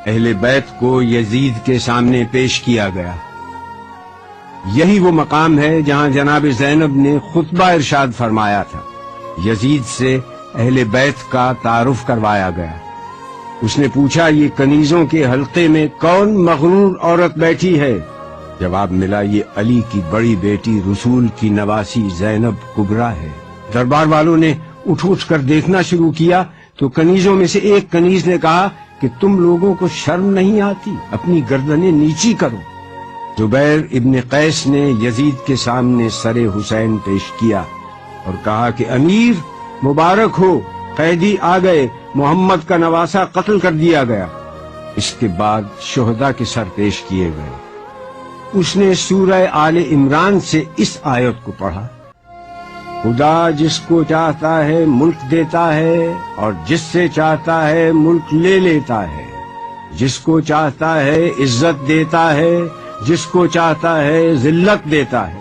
اہل بیت کو یزید کے سامنے پیش کیا گیا۔ یہی وہ مقام ہے جہاں جناب زینب نے خطبہ ارشاد فرمایا تھا۔ یزید سے اہل بیت کا تعارف کروایا گیا۔ اس نے پوچھا، یہ کنیزوں کے حلقے میں کون مغرور عورت بیٹھی ہے؟ جواب ملا، یہ علی کی بڑی بیٹی رسول کی نواسی زینب کبریٰ ہے۔ دربار والوں نے اٹھ کر دیکھنا شروع کیا تو کنیزوں میں سے ایک کنیز نے کہا کہ تم لوگوں کو شرم نہیں آتی؟ اپنی گردنیں نیچی کرو۔ زبیر ابن قیس نے یزید کے سامنے سر حسین پیش کیا اور کہا کہ امیر مبارک ہو، قیدی آ گئے، محمد کا نواسہ قتل کر دیا گیا۔ اس کے بعد شہداء کے سر پیش کیے گئے۔ اس نے سورہ آل عمران سے اس آیت کو پڑھا، خدا جس کو چاہتا ہے ملک دیتا ہے اور جس سے چاہتا ہے ملک لے لیتا ہے، جس کو چاہتا ہے عزت دیتا ہے، جس کو چاہتا ہے ذلت دیتا ہے۔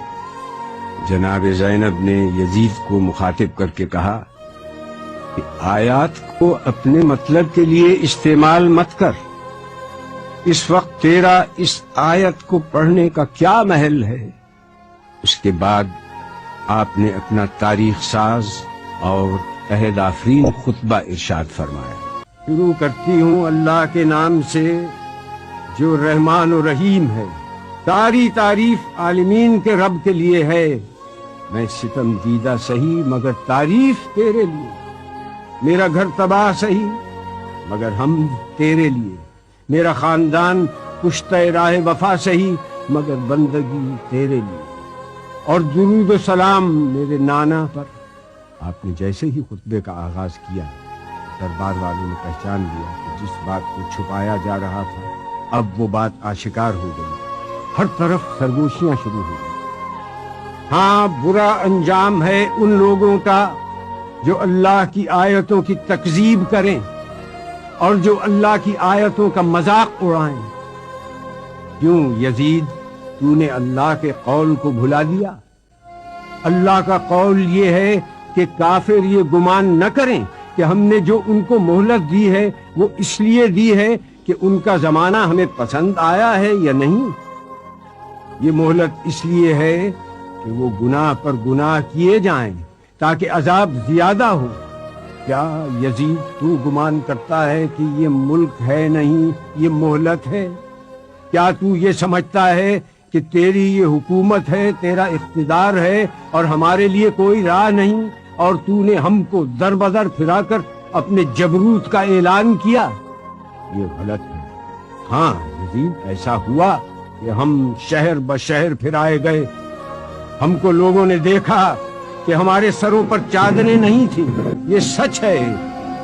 جناب زینب نے یزید کو مخاطب کر کے کہا کہ آیات کو اپنے مطلب کے لیے استعمال مت کر، اس وقت تیرا اس آیت کو پڑھنے کا کیا محل ہے؟ اس کے بعد آپ نے اپنا تاریخ ساز اور عہد آفرین خطبہ ارشاد فرمایا۔ شروع کرتی ہوں اللہ کے نام سے جو رحمان و رحیم ہے۔ ساری تعریف عالمین کے رب کے لیے ہے۔ میں ستم دیدہ سہی مگر تعریف تیرے لیے، میرا گھر تباہ سہی مگر ہم تیرے لیے، میرا خاندان کشتہ راہ وفا سہی مگر بندگی تیرے لیے، اور درود و سلام میرے نانا پر۔ آپ نے جیسے ہی خطبے کا آغاز کیا، دربار والوں نے پہچان لیا کہ جس بات کو چھپایا جا رہا تھا اب وہ بات آشکار ہو گئی۔ ہر طرف سرگوشیاں شروع ہو گئی۔ ہاں، برا انجام ہے ان لوگوں کا جو اللہ کی آیتوں کی تکذیب کریں اور جو اللہ کی آیتوں کا مذاق اڑائیں۔ کیوں یزید، تو نے اللہ کے قول کو بھلا دیا؟ اللہ کا قول یہ ہے کہ کافر یہ گمان نہ کریں کہ ہم نے جو ان کو مہلت دی ہے وہ اس لیے دی ہے کہ ان کا زمانہ ہمیں پسند آیا ہے یا نہیں۔ یہ مہلت اس لیے ہے کہ وہ گناہ پر گناہ کیے جائیں تاکہ عذاب زیادہ ہو۔ کیا یزید تو گمان کرتا ہے کہ یہ ملک ہے نہیں، یہ مہلت ہے؟ کیا تو یہ سمجھتا ہے کہ تیری یہ حکومت ہے، تیرا اقتدار ہے اور ہمارے لیے کوئی راہ نہیں، اور تو نے ہم کو در بدر پھرا کر اپنے جبروت کا اعلان کیا؟ یہ غلط ہے۔ ہاں یزید، ایسا ہوا کہ ہم شہر بشہر پھرائے گئے، ہم کو لوگوں نے دیکھا کہ ہمارے سروں پر چادریں نہیں تھیں، یہ سچ ہے،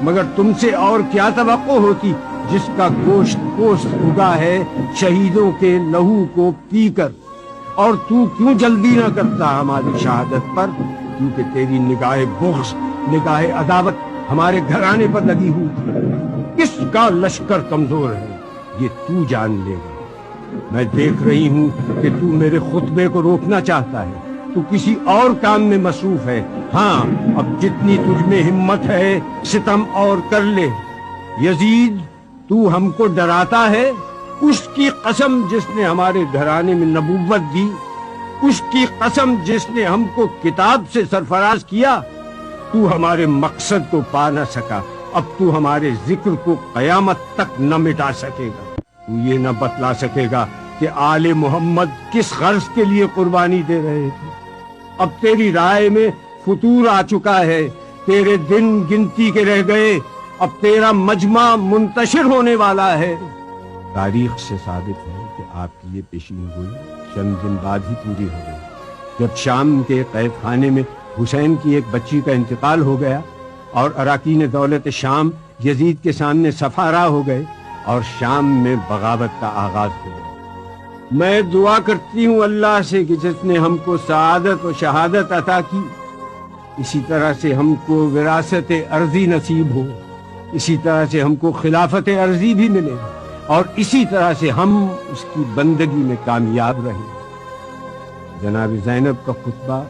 مگر تم سے اور کیا توقع ہوتی جس کا گوشت پوست اگا ہے شہیدوں کے لہو کو پی کر؟ اور تو کیوں جلدی نہ کرتا ہماری شہادت پر؟ کیونکہ تیری نگاہ بغض، نگاہ عداوت ہمارے گھرانے پر لگی ہوئی۔ کس کا لشکر کمزور ہے یہ تو جان لے گا۔ میں دیکھ رہی ہوں کہ تو میرے خطبے کو روکنا چاہتا ہے، تو کسی اور کام میں مصروف ہے۔ ہاں، اب جتنی تجھ میں ہمت ہے ستم اور کر لے۔ یزید، تو ہم کو ڈراتا ہے؟ اس کی قسم جس نے ہمارے گھرانے میں نبوت دی، اس کی قسم جس نے ہم کو کتاب سے سرفراز کیا، تو ہمارے مقصد کو پا نہ سکا، اب تو ہمارے ذکر کو قیامت تک نہ مٹا سکے گا۔ تو یہ نہ بتلا سکے گا کہ آل محمد کس غرض کے لیے قربانی دے رہے تھے۔ اب تیری رائے میں فتور آ چکا ہے، تیرے دن گنتی کے رہ گئے، اب تیرا مجمع منتشر ہونے والا ہے۔ تاریخ سے ثابت ہے کہ آپ کی یہ پیشین گوئی چند دن بعد ہی پوری ہو گئی، جب شام کے قید خانے میں حسین کی ایک بچی کا انتقال ہو گیا اور اراکین دولت شام یزید کے سامنے صفارا ہو گئے اور شام میں بغاوت کا آغاز ہو گیا۔ میں دعا کرتی ہوں اللہ سے کہ جس نے ہم کو سعادت و شہادت عطا کی، اسی طرح سے ہم کو وراثت ارضی نصیب ہو، اسی طرح سے ہم کو خلافت ارضی بھی ملے، اور اسی طرح سے ہم اس کی بندگی میں کامیاب رہیں۔ جناب زینب کا خطبہ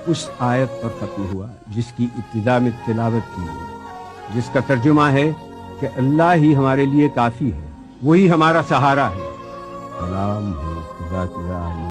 اس آیت پر ختم ہوا جس کی ابتدا میں تلاوت کی گئی، جس کا ترجمہ ہے کہ اللہ ہی ہمارے لیے کافی ہے، وہی ہمارا سہارا ہے. سلام ہو خدا کی راہ میں.